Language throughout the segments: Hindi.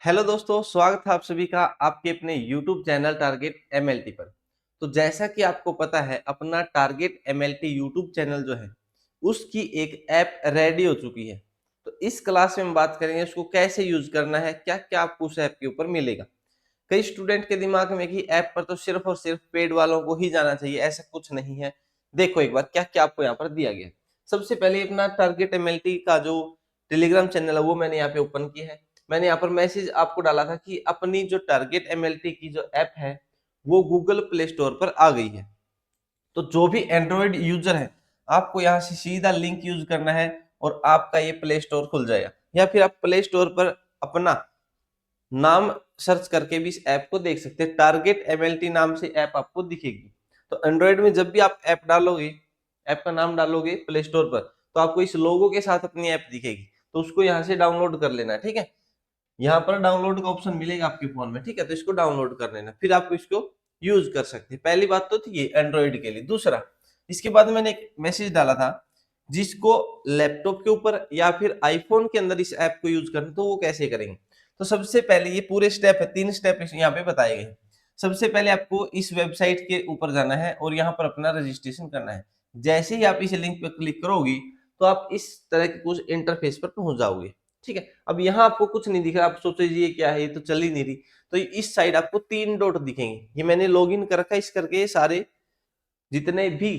हेलो दोस्तों, स्वागत है आप सभी का आपके अपने YouTube चैनल टारगेट एमएलटी पर। तो जैसा कि आपको पता है, अपना टारगेट एमएलटी YouTube चैनल जो है, उसकी एक ऐप रेडी हो चुकी है। तो इस क्लास में हम बात करेंगे उसको कैसे यूज करना है, क्या-क्या आपको उस ऐप के ऊपर मिलेगा। कई स्टूडेंट के दिमाग में कि ऐप पर तो सिर्फ और सिर्फ पेड वालों को ही जाना चाहिए, ऐसा कुछ नहीं है। देखो एक बार क्या-क्या आपको यहाँ पर दिया गया है। सबसे पहले अपना टारगेट एमएलटी का जो टेलीग्राम चैनल है वो मैंने यहाँ पे ओपन किया है। मैंने यहाँ पर मैसेज आपको डाला था कि अपनी जो टारगेट एमएलटी की जो ऐप है वो गूगल प्ले स्टोर पर आ गई है। तो जो भी एंड्रॉइड यूजर है, आपको यहाँ से सीधा लिंक यूज करना है और आपका ये प्ले स्टोर खुल जाएगा। या फिर आप प्ले स्टोर पर अपना नाम सर्च करके भी इस ऐप को देख सकते हैं। टारगेट एमएलटी नाम से ऐप आपको दिखेगी। तो एंड्रॉइड में जब भी आप ऐप डालोगे, ऐप का नाम डालोगे प्ले स्टोर पर, तो आपको इस लोगो के साथ अपनी ऐप दिखेगी। तो उसको यहाँ से डाउनलोड कर लेना है, ठीक है। यहाँ पर डाउनलोड का ऑप्शन मिलेगा आपके फोन में, ठीक है। तो इसको डाउनलोड कर लेना, फिर आप इसको यूज कर सकते हैं। पहली बात तो थी ये एंड्रॉइड के लिए। दूसरा, इसके बाद मैंने एक मैसेज डाला था, जिसको लैपटॉप के ऊपर या फिर आईफोन के अंदर इस ऐप को यूज करना, तो वो कैसे करेंगे। तो सबसे पहले ये पूरे स्टेप है, 3 स्टेप यहाँ पे बताए गए हैं। सबसे पहले आपको इस वेबसाइट के ऊपर जाना है और यहाँ पर अपना रजिस्ट्रेशन करना है। जैसे ही आप इस लिंक पर क्लिक करोगी तो आप इस तरह के कुछ इंटरफेस पर पहुंच जाओगे, ठीक है। अब यहाँ आपको कुछ नहीं दिख रहा, आप सोचो जी ये क्या है, ये तो चल ही नहीं रही। तो इस साइड आपको 3 डॉट दिखेंगे। ये मैंने लॉगिन कर रखा है, इस करके सारे जितने भी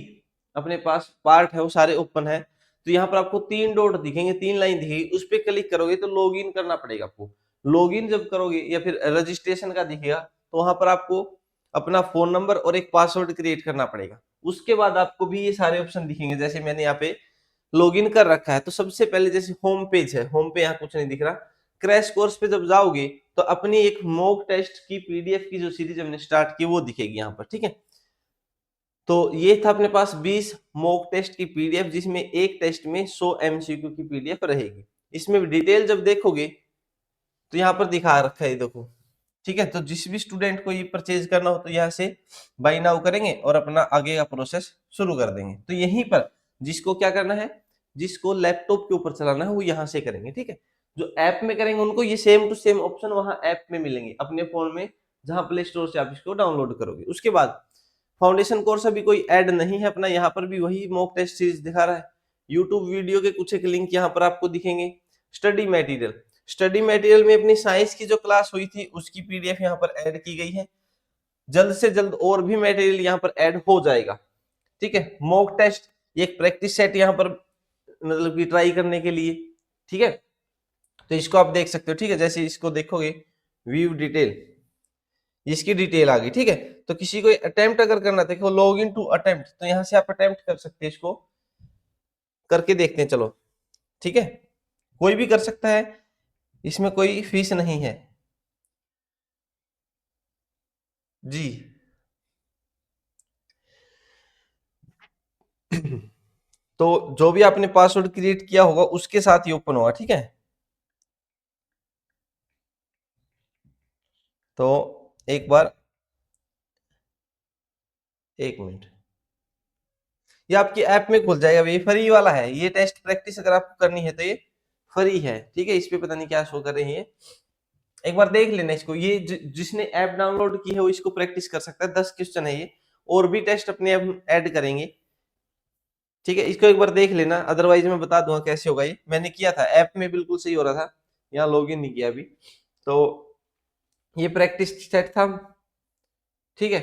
अपने पास पार्ट है वो सारे ओपन है। तो यहाँ पर आपको 3 डॉट दिखेंगे, 3 लाइन दिखेगी, उस पर क्लिक करोगे तो लॉगिन करना पड़ेगा आपको। लॉगिन जब करोगे या फिर रजिस्ट्रेशन का दिखेगा, तो वहां पर आपको अपना फोन नंबर और एक पासवर्ड क्रिएट करना पड़ेगा। उसके बाद आपको भी ये सारे ऑप्शन दिखेंगे, जैसे मैंने यहाँ पे लॉगिन कर रखा है। तो सबसे पहले जैसे होम पेज है, होम पे यहाँ कुछ नहीं दिख रहा। क्रैश कोर्स पे जब जाओगे तो अपनी एक मॉक टेस्ट की पीडीएफ की जो सीरीज हमने स्टार्ट की वो दिखेगी यहाँ पर, ठीक है। तो ये था अपने पास 20 मॉक टेस्ट की पीडीएफ, जिसमें एक टेस्ट में 100 एमसीक्यू की पीडीएफ रहेगी। इसमें डिटेल जब देखोगे तो यहाँ पर दिखा रखा है, देखो, ठीक है। तो जिस भी स्टूडेंट को ये परचेज करना हो तो यहाँ से बाय नाउ करेंगे और अपना आगे का प्रोसेस शुरू कर देंगे। तो यहीं पर जिसको क्या करना है, जिसको लैपटॉप के ऊपर चलाना है वो यहाँ से करेंगे, ठीक है। जो ऐप में करेंगे उनको ये सेम टू सेम ऑप्शन वहां ऐप में मिलेंगे अपने फोन में, जहां प्ले स्टोर से आप इसको डाउनलोड करोगे। उसके बाद फाउंडेशन कोर्स अभी कोई ऐड नहीं है अपना, यहाँ पर भी वही मॉक टेस्ट सीरीज दिखा रहा है। यूट्यूब वीडियो के कुछ एक लिंक यहाँ पर आपको दिखेंगे। स्टडी मटेरियल, स्टडी मटेरियल में अपनी साइंस की जो क्लास हुई थी उसकी पीडीएफ यहाँ पर ऐड की गई है। जल्द से जल्द और भी मटेरियल यहाँ पर ऐड हो जाएगा, ठीक है। मॉक टेस्ट, एक प्रैक्टिस सेट यहाँ पर मतलब कि ट्राई करने के लिए, ठीक है। तो इसको आप देख सकते हो, ठीक है। जैसे इसको देखोगे व्यू डिटेल, इसकी डिटेल आ गई, ठीक है। तो किसी को अटेम्प्ट अगर करना देखो लॉग इन टू अटेम्प्ट, तो यहाँ से आप अटेम्प्ट कर सकते हैं। इसको करके देखते हैं, चलो, ठीक है। कोई भी कर सकता है, इसमें कोई फीस नहीं है जी। तो जो भी आपने पासवर्ड क्रिएट किया होगा उसके साथ ही ओपन होगा, ठीक है। तो एक बार, एक मिनट, ये आपकी ऐप में खुल जाएगा। ये फ्री वाला है, ये टेस्ट प्रैक्टिस अगर आपको करनी है तो ये फ्री है, ठीक है। इस पे पता नहीं क्या शो कर रही है, एक बार देख लेना इसको। ये जिसने ऐप डाउनलोड की है वो इसको प्रैक्टिस कर सकता है। 10 क्वेश्चन है ये, और भी टेस्ट अपने आप ऐड करेंगे, ठीक है। इसको एक बार देख लेना, अदरवाइज मैं बता दूंगा कैसे होगा। ये मैंने किया था, ऐप में बिल्कुल सही हो रहा था, यहाँ लॉग इन नहीं किया अभी। तो ये प्रैक्टिस सेट था, ठीक है।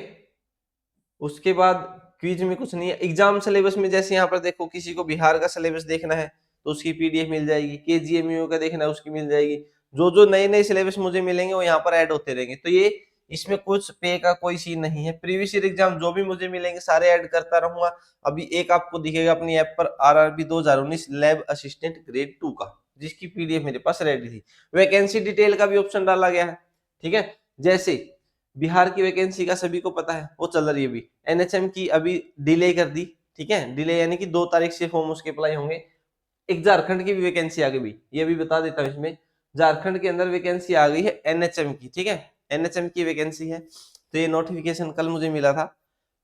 उसके बाद क्विज में कुछ नहीं है। एग्जाम सिलेबस में जैसे यहाँ पर देखो, किसी को बिहार का सिलेबस देखना है तो उसकी पीडीएफ मिल जाएगी, केजीएमयू का देखना है उसकी मिल जाएगी। जो जो नए नए सिलेबस मुझे मिलेंगे वो यहाँ पर ऐड होते रहेंगे। तो ये इसमें कुछ पे का कोई सीन नहीं है। प्रीवियस ईयर एग्जाम जो भी मुझे मिलेंगे सारे ऐड करता रहूंगा। अभी एक आपको दिखेगा अपनी ऐप पर, आरआरबी 2019 लैब असिस्टेंट ग्रेड 2 का, जिसकी पीडीएफ मेरे पास रेडी थी। वैकेंसी डिटेल का भी ऑप्शन डाला गया है, ठीक है। जैसे बिहार की वैकेंसी का सभी को पता है, वो चल रही है अभी। एनएचएम की अभी डिले कर दी, ठीक है। डिले यानी कि 2 तारीख से फॉर्म उसके अप्लाई होंगे। एक झारखंड की भी वैकेंसी आ गई भी, ये भी बता देता हूँ। इसमें झारखंड के अंदर वैकेंसी आ गई है एनएचएम की, ठीक है। एनएचएम की वैकेंसी है। तो ये नोटिफिकेशन कल मुझे मिला था।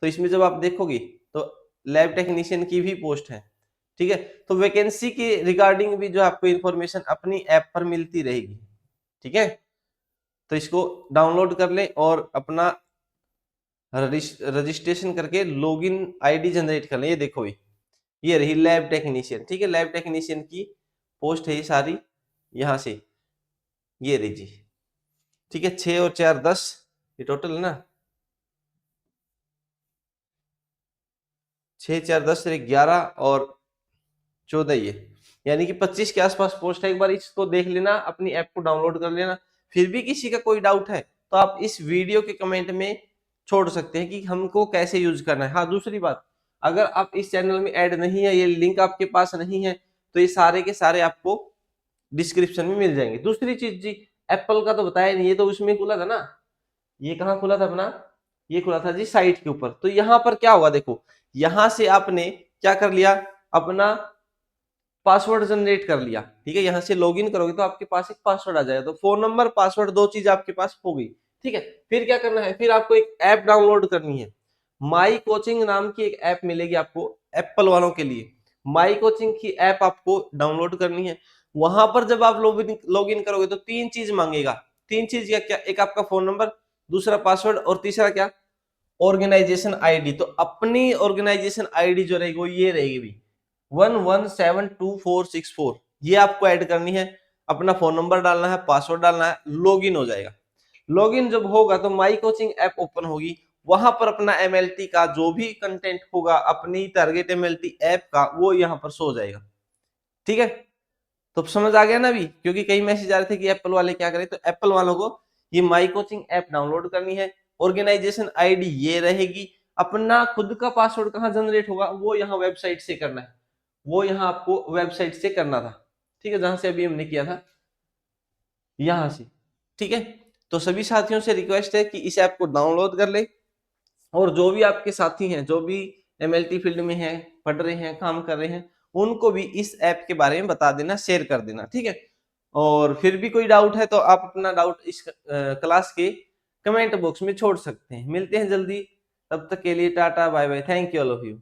तो इसमें जब आप देखोगे तो लैब टेक्नीशियन की भी पोस्ट है, ठीक है। तो वैकेंसी के रिगार्डिंग भी जो आपको इन्फॉर्मेशन अपनी ऐप पर मिलती रहेगी, ठीक है। तो इसको डाउनलोड कर लें और अपना रजिस्ट्रेशन करके लॉगिन आईडी जनरेट कर लें। ये देखो ये रही लैब टेक्नीशियन, ठीक है, लैब टेक्नीशियन की पोस्ट है ये सारी, यहाँ से ये रही जी, ठीक है। 6 और 4 10 ये टोटल है ना, 6 4 10 से 11 और 14 ये, यानी कि 25 के आसपास पोस्ट है। एक बार इसको देख लेना, अपनी ऐप को डाउनलोड कर लेना। फिर भी किसी का कोई डाउट है तो आप इस वीडियो के कमेंट में छोड़ सकते हैं कि हमको कैसे यूज करना है। हाँ, दूसरी बात, अगर आप इस चैनल में ऐड नहीं है, ये लिंक आपके पास नहीं है, तो ये सारे के सारे आपको डिस्क्रिप्शन में मिल जाएंगे। दूसरी चीज जी, एप्पल का तो बताया नहीं, ये तो उसमें खुला था ना, ये कहाँ खुला था अपना, ये खुला था जी साइट के ऊपर। तो यहाँ पर क्या हुआ देखो, यहां से आपने क्या कर लिया, अपना पासवर्ड जनरेट कर लिया, ठीक है। यहां से लॉगिन करोगे तो आपके पास एक पासवर्ड आ जाएगा, तो फोन नंबर पासवर्ड दो चीज आपके पास हो गई, ठीक है। फिर क्या करना है, फिर आपको एक ऐप डाउनलोड करनी है। माई कोचिंग नाम की एक ऐप मिलेगी आपको एप्पल वालों के लिए। माई कोचिंग की ऐप आपको डाउनलोड करनी है। वहां पर जब आप लॉगिन करोगे तो तीन चीज मांगेगा। तीन चीज क्या क्या, एक आपका फोन नंबर, दूसरा पासवर्ड और तीसरा क्या, ऑर्गेनाइजेशन आईडी। तो अपनी ऑर्गेनाइजेशन आईडी जो रहेगी वो ये रहेगी भी 11722464, ये आपको ऐड करनी है। अपना फोन नंबर डालना है, पासवर्ड डालना है, लॉगिन हो जाएगा। लॉगिन जब होगा तो माई कोचिंग ऐप ओपन होगी, वहां पर अपना एमएलटी का जो भी कंटेंट होगा अपनी टारगेट एमएलटी ऐप का, वो यहाँ पर शो हो जाएगा, ठीक है। तो समझ आ गया ना अभी, क्योंकि कई मैसेज आ रहे थे कि एप्पल वाले क्या करें, तो एप्पल वालों को ये माई कोचिंग ऐप डाउनलोड करनी है। ऑर्गेनाइजेशन आईडी ये रहेगी, अपना खुद का पासवर्ड कहाँ जनरेट होगा, वो यहाँ वेबसाइट से करना है, वो यहाँ आपको वेबसाइट से करना था, ठीक है, जहां से अभी हमने किया था, यहां से, ठीक है। तो सभी साथियों से रिक्वेस्ट है कि इस ऐप को डाउनलोड कर ले, और जो भी आपके साथी हैं, जो भी एमएलटी फील्ड में हैं, पढ़ रहे हैं, काम कर रहे हैं, उनको भी इस ऐप के बारे में बता देना, शेयर कर देना, ठीक है। और फिर भी कोई डाउट है तो आप अपना डाउट इस क्लास के कमेंट बॉक्स में छोड़ सकते हैं। मिलते हैं जल्दी, तब तक के लिए tata bye bye, thank you all of you.